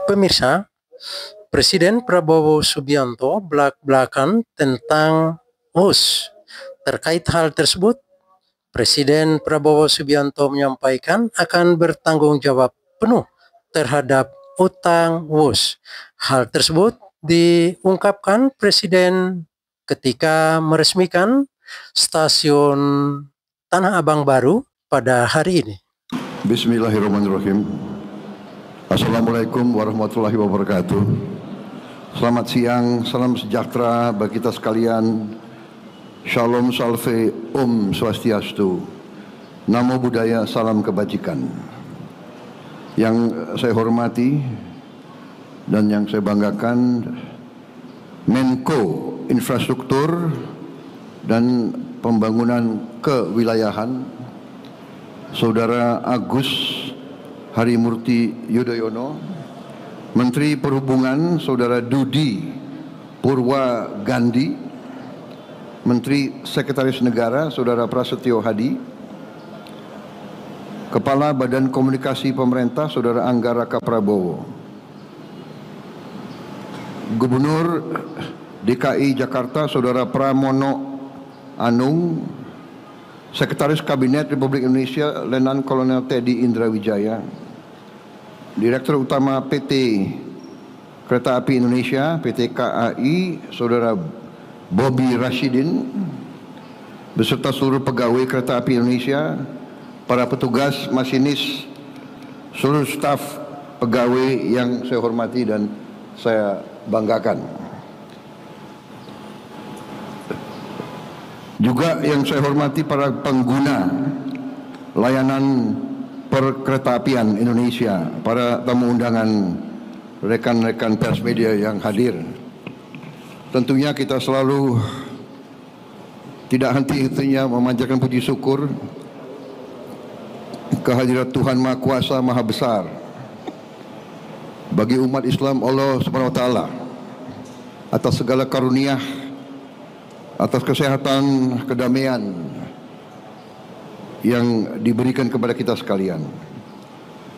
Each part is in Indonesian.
Pemirsa, Presiden Prabowo Subianto belak-belakan tentang UUS. Terkait hal tersebut, Presiden Prabowo Subianto menyampaikan akan bertanggung jawab penuh terhadap utang UUS. Hal tersebut diungkapkan Presiden ketika meresmikan stasiun Tanah Abang baru pada hari ini. Bismillahirrahmanirrahim. Assalamualaikum warahmatullahi wabarakatuh. Selamat siang, salam sejahtera bagi kita sekalian. Shalom salve, Om Swastiastu. Namo Buddhaya, salam kebajikan. Yang saya hormati dan yang saya banggakan, Menko Infrastruktur dan Pembangunan Kewilayahan, Saudara Agus Harimurti Yudhoyono, Menteri Perhubungan Saudara Dudi Purwa Gandhi, Menteri Sekretaris Negara Saudara Prasetyo Hadi, Kepala Badan Komunikasi Pemerintah Saudara Angga Raka Prabowo, Gubernur DKI Jakarta Saudara Pramono Anung, Sekretaris Kabinet Republik Indonesia Letnan Kolonel Teddy Indrawijaya, Direktur Utama PT Kereta Api Indonesia PT KAI Saudara Bobi Rashidin, beserta seluruh pegawai Kereta Api Indonesia, para petugas, masinis, seluruh staf pegawai yang saya hormati dan saya banggakan. Juga yang saya hormati para pengguna layanan perkeretaapian Indonesia, para tamu undangan, rekan-rekan pers media yang hadir. Tentunya kita selalu tidak henti-hentinya memanjatkan puji syukur kehadirat Tuhan Maha Kuasa Maha Besar bagi umat Islam Allah Subhanahu wa taala atas segala karunia, atas kesehatan, kedamaian yang diberikan kepada kita sekalian.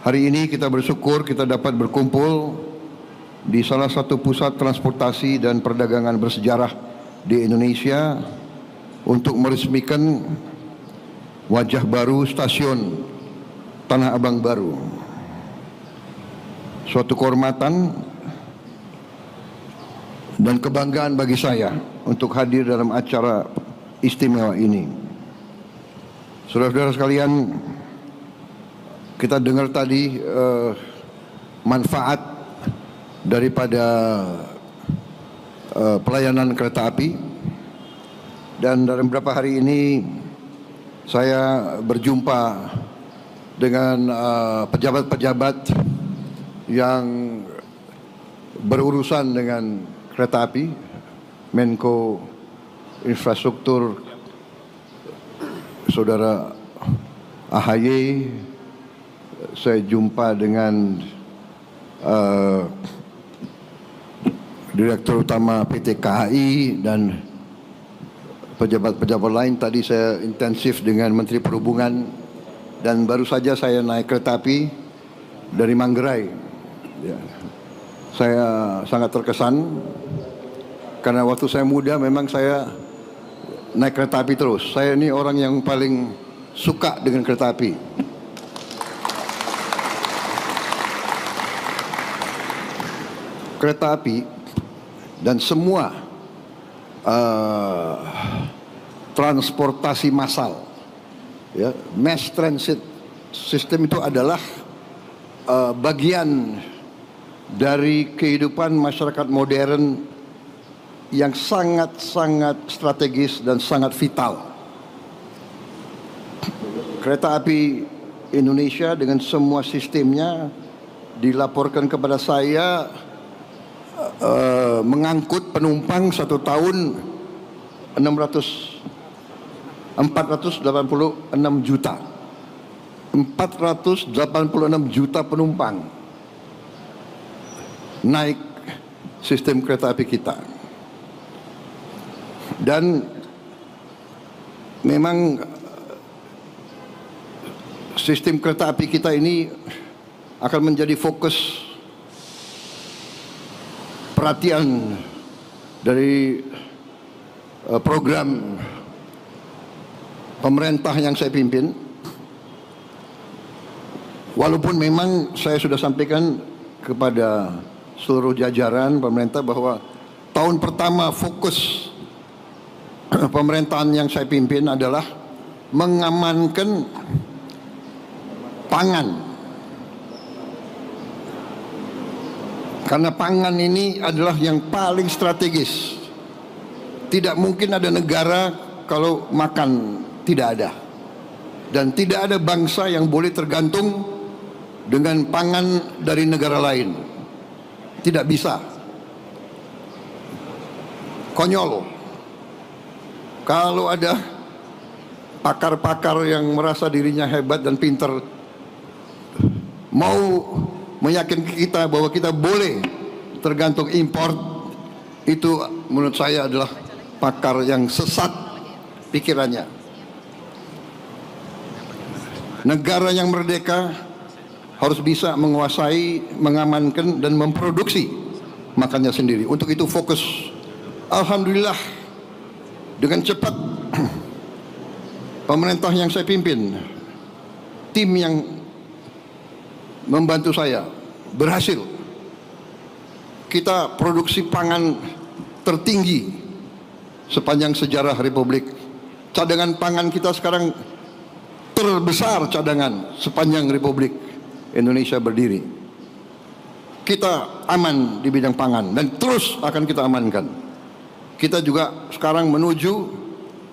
Hari ini kita bersyukur kita dapat berkumpul di salah satu pusat transportasi dan perdagangan bersejarah di Indonesia untuk meresmikan wajah baru stasiun Tanah Abang baru. Suatu kehormatan dan kebanggaan bagi saya untuk hadir dalam acara istimewa ini. Saudara-saudara sekalian, kita dengar tadi manfaat daripada pelayanan kereta api, dan dalam beberapa hari ini saya berjumpa dengan pejabat-pejabat yang berurusan dengan kereta api, Menko Infrastruktur Saudara AHY, saya jumpa dengan Direktur Utama PT KAI dan pejabat-pejabat lain. Tadi saya intensif dengan Menteri Perhubungan, dan baru saja saya naik kereta api dari Manggarai. Ya. Saya sangat terkesan karena waktu saya muda memang saya naik kereta api terus. Saya ini orang yang paling suka dengan kereta api. Kereta api dan semua transportasi massal, ya, mass transit system itu adalah bagian dari kehidupan masyarakat modern yang sangat-sangat strategis dan sangat vital. Kereta api Indonesia dengan semua sistemnya dilaporkan kepada saya mengangkut penumpang satu tahun 486 juta. 486 juta penumpang naik sistem kereta api kita. Dan memang sistem kereta api kita ini akan menjadi fokus perhatian dari program pemerintah yang saya pimpin. Walaupun memang saya sudah sampaikan kepada seluruh jajaran pemerintah bahwa tahun pertama fokus pemerintahan yang saya pimpin adalah mengamankan pangan. Karena pangan ini adalah yang paling strategis. Tidak mungkin ada negara kalau makan tidak ada. Dan tidak ada bangsa yang boleh tergantung dengan pangan dari negara lain. Tidak bisa. Konyol. Kalau ada pakar-pakar yang merasa dirinya hebat dan pintar mau meyakinkan kita bahwa kita boleh tergantung impor, itu menurut saya adalah pakar yang sesat pikirannya. Negara yang merdeka harus bisa menguasai, mengamankan dan memproduksi makannya sendiri. Untuk itu fokus. Alhamdulillah dengan cepat pemerintah yang saya pimpin, tim yang membantu saya berhasil. Kita produksi pangan tertinggi sepanjang sejarah Republik. Cadangan pangan kita sekarang terbesar cadangan sepanjang Republik Indonesia berdiri. Kita aman di bidang pangan dan terus akan kita amankan. Kita juga sekarang menuju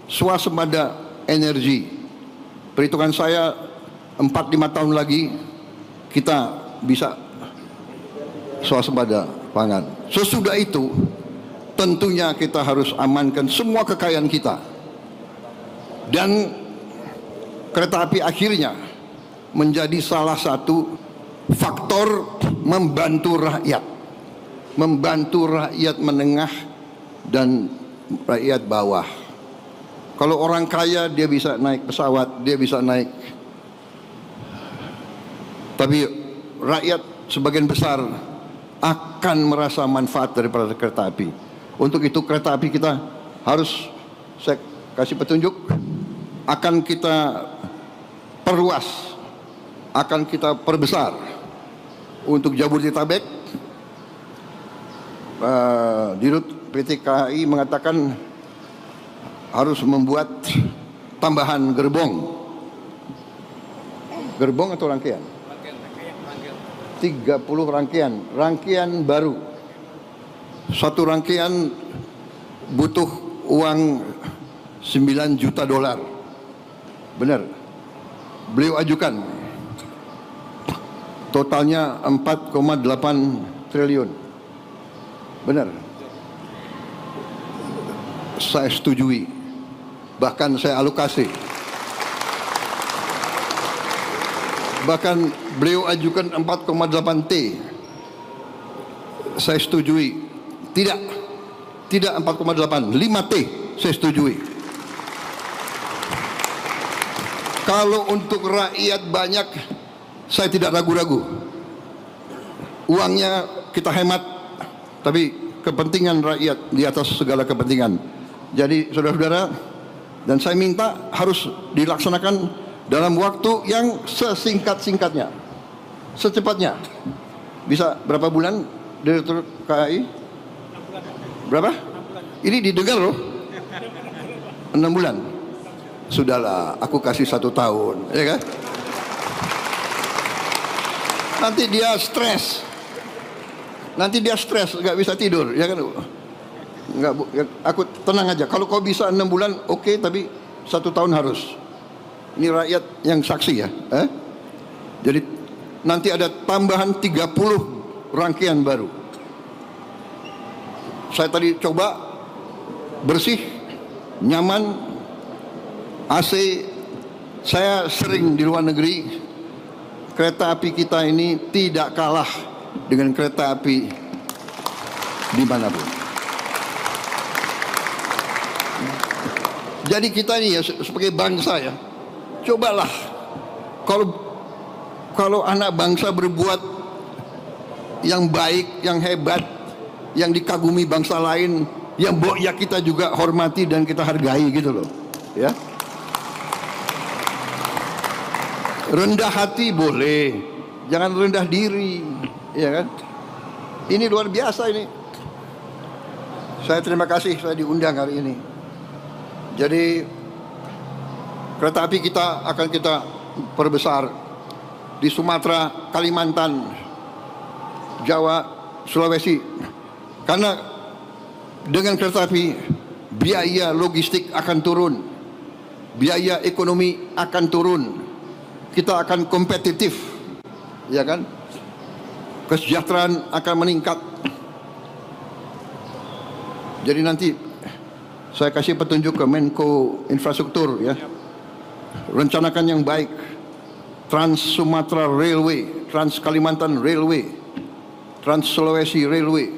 swasembada energi. Perhitungan saya 4-5 tahun lagi kita bisa swasembada pangan. Sesudah itu tentunya kita harus amankan semua kekayaan kita. Dan kereta api akhirnya menjadi salah satu faktor membantu rakyat. Membantu rakyat menengah dan rakyat bawah. Kalau orang kaya dia bisa naik pesawat, dia bisa naik. Tapi rakyat sebagian besar akan merasa manfaat daripada kereta api. Untuk itu kereta api kita harus, saya kasih petunjuk, akan kita perluas, akan kita perbesar. Untuk Jabodetabek, Dirut PT KAI mengatakan harus membuat tambahan gerbong. Gerbong atau rangkaian? 30 rangkaian baru. Satu rangkaian butuh uang 9 juta dolar. Benar. Beliau ajukan. Totalnya 4,8 triliun. Benar. Saya setujui. Bahkan saya alokasi. Bahkan beliau ajukan 4,8 T. Saya setujui. Tidak 4,8, 5 T saya setujui. Kalau untuk rakyat banyak, saya tidak ragu-ragu. Uangnya kita hemat, tapi kepentingan rakyat di atas segala kepentingan. Jadi saudara-saudara, dan saya minta harus dilaksanakan dalam waktu yang sesingkat-singkatnya, secepatnya. Bisa berapa bulan Direktur KAI? Berapa? Ini didengar loh. 6 bulan. Sudahlah, aku kasih 1 tahun, ya kan? Nanti dia stres. Nggak bisa tidur, ya kan? Nggak, aku tenang aja. Kalau kau bisa 6 bulan, oke, tapi 1 tahun harus. Ini rakyat yang saksi ya. Jadi nanti ada tambahan 30 rangkaian baru. Saya tadi coba bersih, nyaman, AC. Saya sering di luar negeri. Kereta api kita ini tidak kalah dengan kereta api dimanapun. Jadi kita ini ya sebagai bangsa ya, cobalah kalau anak bangsa berbuat yang baik, yang hebat, yang dikagumi bangsa lain, yang ya kita juga hormati dan kita hargai gitu loh. Ya. Rendah hati boleh, jangan rendah diri, ya kan? Ini luar biasa ini. Saya terima kasih saya diundang hari ini. Jadi kereta api kita akan kita perbesar di Sumatera, Kalimantan, Jawa, Sulawesi. Karena dengan kereta api biaya logistik akan turun, biaya ekonomi akan turun, kita akan kompetitif, ya kan? Kesejahteraan akan meningkat. Jadi nanti saya kasih petunjuk ke Menko Infrastruktur, ya. Rencanakan yang baik. Trans Sumatera Railway, Trans Kalimantan Railway, Trans Sulawesi Railway.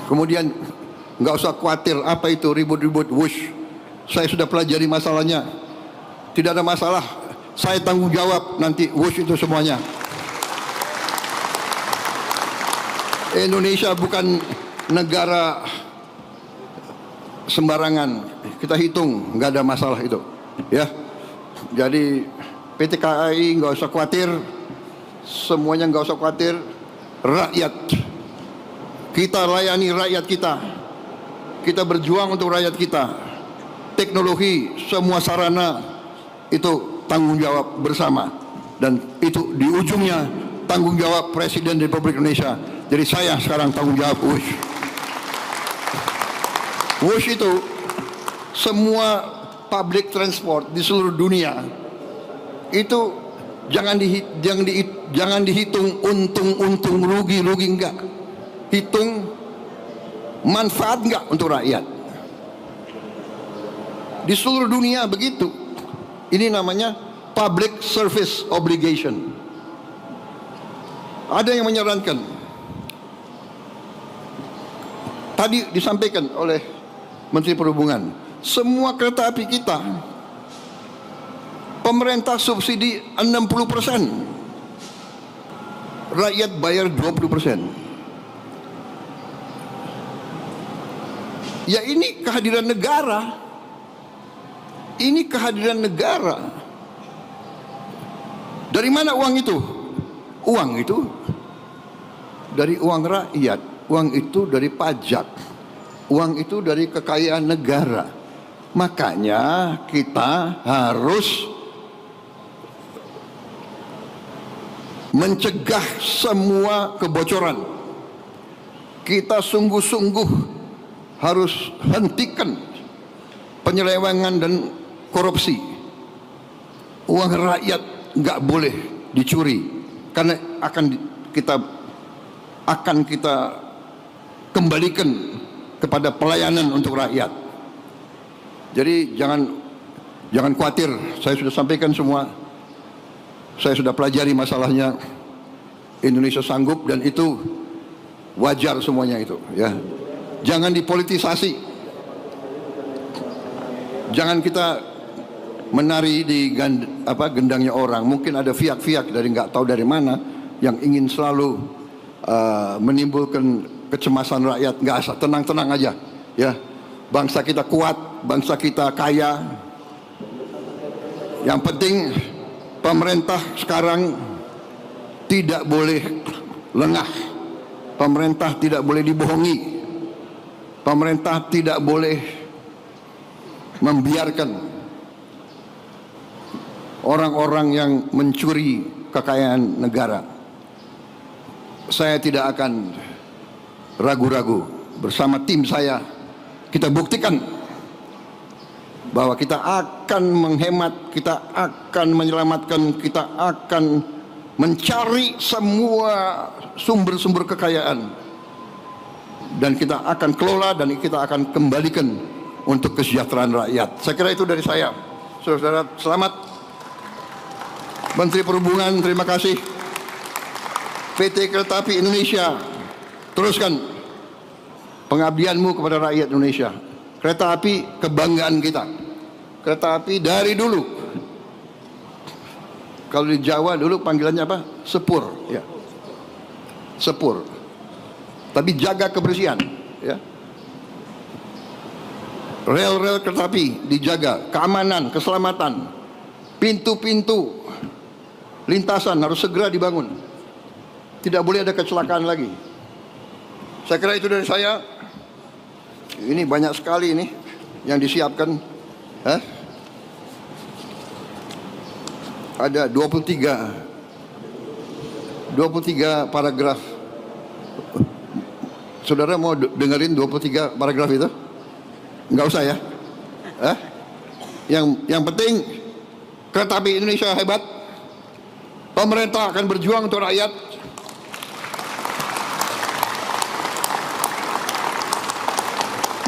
Kemudian nggak usah khawatir apa itu ribut-ribut wush. Saya sudah pelajari masalahnya. Tidak ada masalah. Saya tanggung jawab nanti wush itu semuanya. Indonesia bukan negara sembarangan. Kita hitung, nggak ada masalah itu. Ya. Jadi PT KAI nggak usah khawatir. Semuanya nggak usah khawatir. Rakyat, kita layani rakyat kita. Kita berjuang untuk rakyat kita. Teknologi, semua sarana itu tanggung jawab bersama. Dan itu di ujungnya tanggung jawab Presiden Republik Indonesia. Jadi saya sekarang tanggung jawab WUSH. WUSH itu semua public transport di seluruh dunia itu jangan dihitung untung rugi enggak. Hitung manfaat enggak untuk rakyat. Di seluruh dunia begitu. Ini namanya public service obligation. Ada yang menyarankan, tadi disampaikan oleh Menteri Perhubungan, semua kereta api kita pemerintah subsidi 60%, rakyat bayar 20%. Ya ini kehadiran negara. Ini kehadiran negara. Dari mana uang itu? Uang itu dari uang rakyat. Uang itu dari pajak. Uang itu dari kekayaan negara. Makanya kita harus mencegah semua kebocoran. Kita sungguh-sungguh harus hentikan penyelewengan dan korupsi. Uang rakyat nggak boleh dicuri, karena akan kita kembalikan kepada pelayanan untuk rakyat. Jadi jangan khawatir, saya sudah sampaikan semua. Saya sudah pelajari masalahnya. Indonesia sanggup dan itu wajar semuanya itu, ya. Jangan dipolitisasi. Jangan kita menari di gendangnya orang. Mungkin ada fiak-fiak dari nggak tahu dari mana yang ingin selalu menimbulkan kecemasan rakyat. Nggak asal, tenang-tenang aja, ya. Bangsa kita kuat, bangsa kita kaya. Yang penting pemerintah sekarang tidak boleh lengah. Pemerintah tidak boleh dibohongi. Pemerintah tidak boleh membiarkan orang-orang yang mencuri kekayaan negara. Saya tidak akan ragu-ragu. Bersama tim saya, kita buktikan bahwa kita akan menghemat, kita akan menyelamatkan, kita akan mencari semua sumber-sumber kekayaan, dan kita akan kelola dan kita akan kembalikan untuk kesejahteraan rakyat. Saya kira itu dari saya. Saudara, selamat. Menteri Perhubungan, terima kasih. PT Kereta Api Indonesia, teruskan pengabdianmu kepada rakyat Indonesia. Kereta api kebanggaan kita. Kereta api dari dulu. Kalau di Jawa dulu panggilannya apa? Sepur, ya. sepur, tapi jaga kebersihan, ya. Rel-rel kereta api dijaga, keamanan, keselamatan, pintu-pintu lintasan harus segera dibangun. Tidak boleh ada kecelakaan lagi. Saya kira itu dari saya. Ini banyak sekali ini yang disiapkan. Ada 23 paragraf. Saudara mau dengerin 23 paragraf itu? Enggak usah ya. Yang penting kereta api Indonesia hebat. Pemerintah akan berjuang untuk rakyat.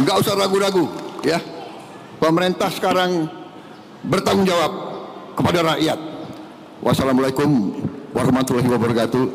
Enggak usah ragu-ragu, ya. Pemerintah sekarang bertanggung jawab kepada rakyat. Wassalamualaikum warahmatullahi wabarakatuh.